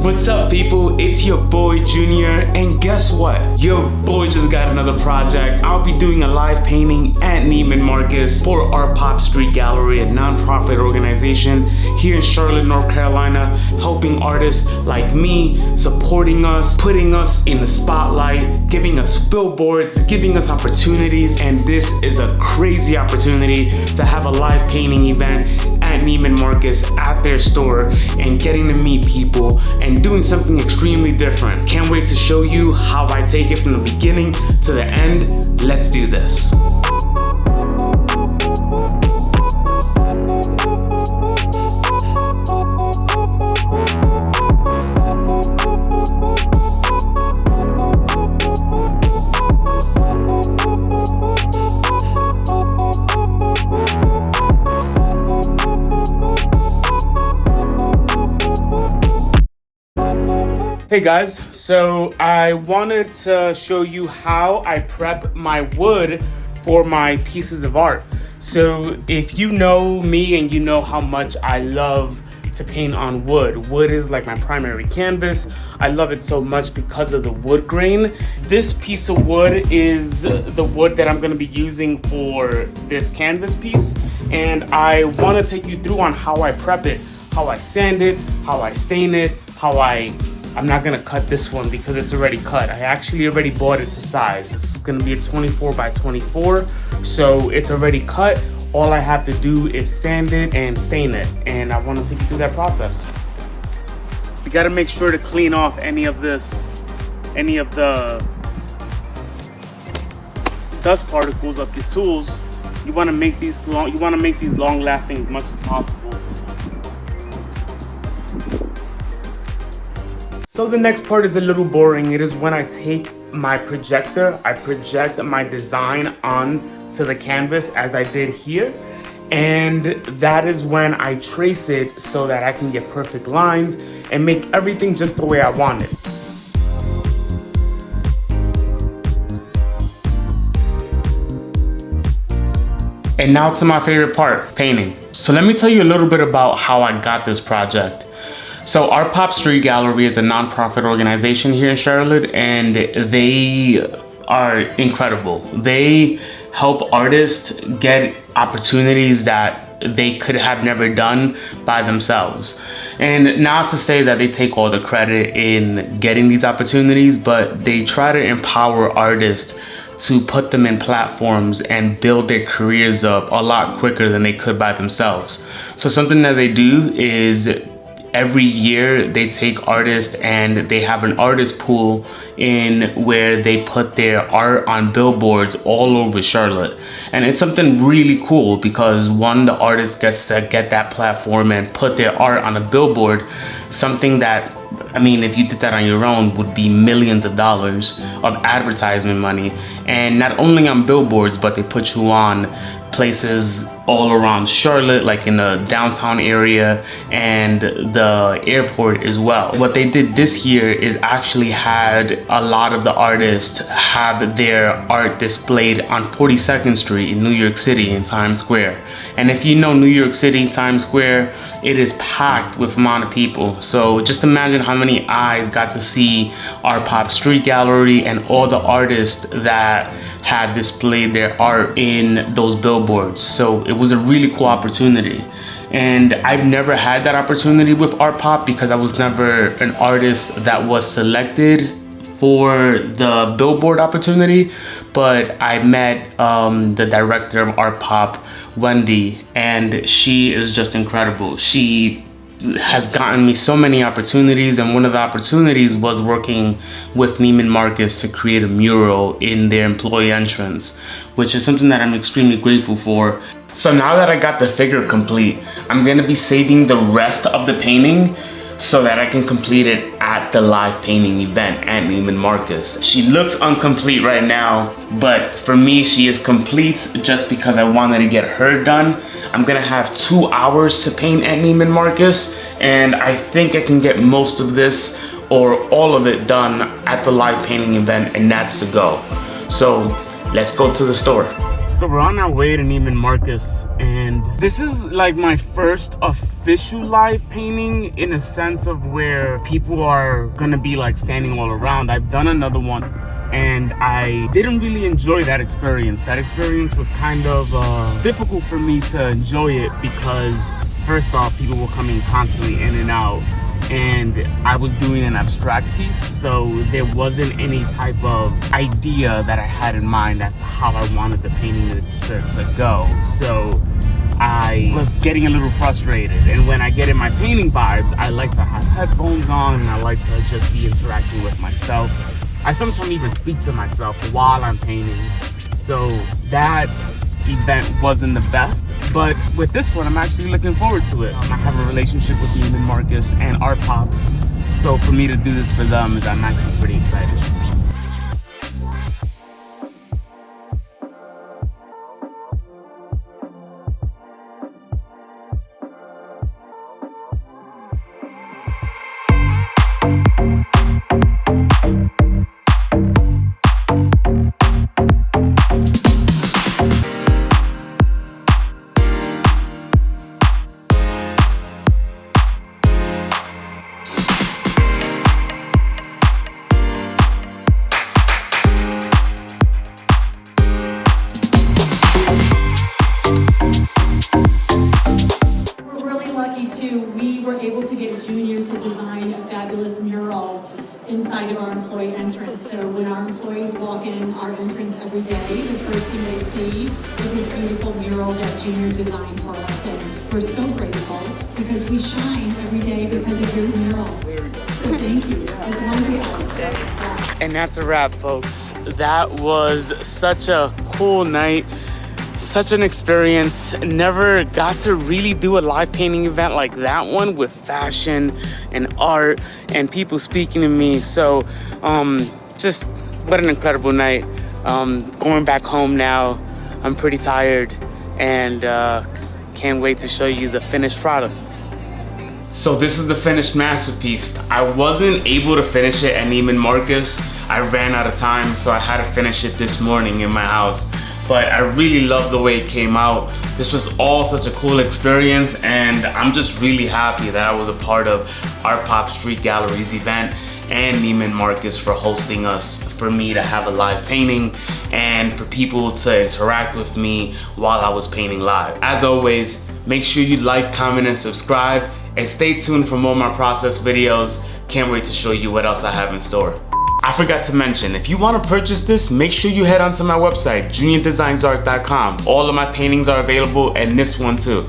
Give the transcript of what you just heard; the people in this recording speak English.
What's up, people? It's your boy Junior, and guess what? Your boy just got another project. I'll be doing a live painting at Neiman Marcus for our Pop Street Gallery, a non-profit organization here in Charlotte, North Carolina, helping artists like me, supporting us, putting us in the spotlight, giving us billboards, giving us opportunities, and this is a crazy opportunity to have a live painting event at Neiman Marcus at their store and getting to meet people and doing something extremely different. Can't wait to show you how I take it from the beginning to the end. Let's do this. Hey guys, so I wanted to show you how I prep my wood for my pieces of art. So if you know me and you know how much I love to paint on wood. Wood is like my primary canvas. I love it so much because of the wood grain. This piece of wood is the wood that I'm gonna be using for this canvas piece. And I wanna take you through on how I prep it, how I sand it, how I stain it, I'm not gonna cut this one because it's already cut. I actually already bought it to size. It's gonna be a 24 by 24, so it's already cut. All I have to do is sand it and stain it, and I wanna take you through that process. You gotta make sure to clean off any of the dust particles of your tools. You wanna make these long lasting as much as possible. So the next part is a little boring. It is when I take my projector, I project my design onto the canvas as I did here. And that is when I trace it so that I can get perfect lines and make everything just the way I want it. And now to my favorite part, painting. So let me tell you a little bit about how I got this project. So our Pop Street Gallery is a nonprofit organization here in Charlotte, and they are incredible. They help artists get opportunities that they could have never done by themselves. And not to say that they take all the credit in getting these opportunities, but they try to empower artists to put them in platforms and build their careers up a lot quicker than they could by themselves. So something that they do is every year they take artists and they have an artist pool in where they put their art on billboards all over Charlotte. And it's something really cool because one, the artist gets to get that platform and put their art on a billboard, something that, I mean, if you did that on your own would be millions of dollars of advertisement money. And not only on billboards, but they put you on places all around Charlotte, like in the downtown area and the airport as well. What they did this year is actually had a lot of the artists have their art displayed on 42nd Street in New York City in Times Square. And if you know New York City, Times Square, it is packed with amount of people. So just imagine how many eyes got to see our Pop Street Gallery and all the artists that had displayed their art in those billboards. So it was a really cool opportunity. And I've never had that opportunity with Art Pop because I was never an artist that was selected for the billboard opportunity, but I met the director of Art Pop, Wendy, and she is just incredible. She has gotten me so many opportunities, and one of the opportunities was working with Neiman Marcus to create a mural in their employee entrance, which is something that I'm extremely grateful for. So now that I got the figure complete, I'm gonna be saving the rest of the painting so that I can complete it at the live painting event at Neiman Marcus. She looks incomplete right now, but for me, she is complete just because I wanted to get her done. I'm gonna have 2 hours to paint at Neiman Marcus, and I think I can get most of this or all of it done at the live painting event, and that's the go. So let's go to the store. So we're on our way to Neiman Marcus, and this is like my first official live painting in a sense of where people are gonna be like standing all around. I've done another one and I didn't really enjoy that experience. That experience was kind of difficult for me to enjoy it because first off, people were coming constantly in and out, and I was doing an abstract piece, so there wasn't any type of idea that I had in mind as to how I wanted the painting to go. So I was getting a little frustrated, and when I get in my painting vibes, I like to have headphones on and I like to just be interacting with myself. I sometimes even speak to myself while I'm painting, so that event wasn't the best, but with this one I'm actually looking forward to it. I have a relationship with Neiman Marcus and Art Pop, so for me to do this for them, I'm actually pretty excited. We were able to get Junior to design a fabulous mural inside of our employee entrance. So when our employees walk in our entrance every day, the first thing they see is this beautiful mural that Junior designed for us. And we're so grateful because we shine every day because of your mural. So thank you. It's wonderful. And that's a wrap, folks. That was such a cool night. Such an experience. Never got to really do a live painting event like that one with fashion and art and people speaking to me. So just what an incredible night. Going back home now, I'm pretty tired and can't wait to show you the finished product. So this is the finished masterpiece. I wasn't able to finish it at Neiman Marcus. I ran out of time, so I had to finish it this morning in my house. But I really love the way it came out. This was all such a cool experience, and I'm just really happy that I was a part of Art Pop Street Gallery's event and Neiman Marcus for hosting us, for me to have a live painting, and for people to interact with me while I was painting live. As always, make sure you like, comment, and subscribe, and stay tuned for more of my process videos. Can't wait to show you what else I have in store. I forgot to mention, if you want to purchase this, make sure you head onto my website, Juniordesignsart.com. All of my paintings are available, and this one too.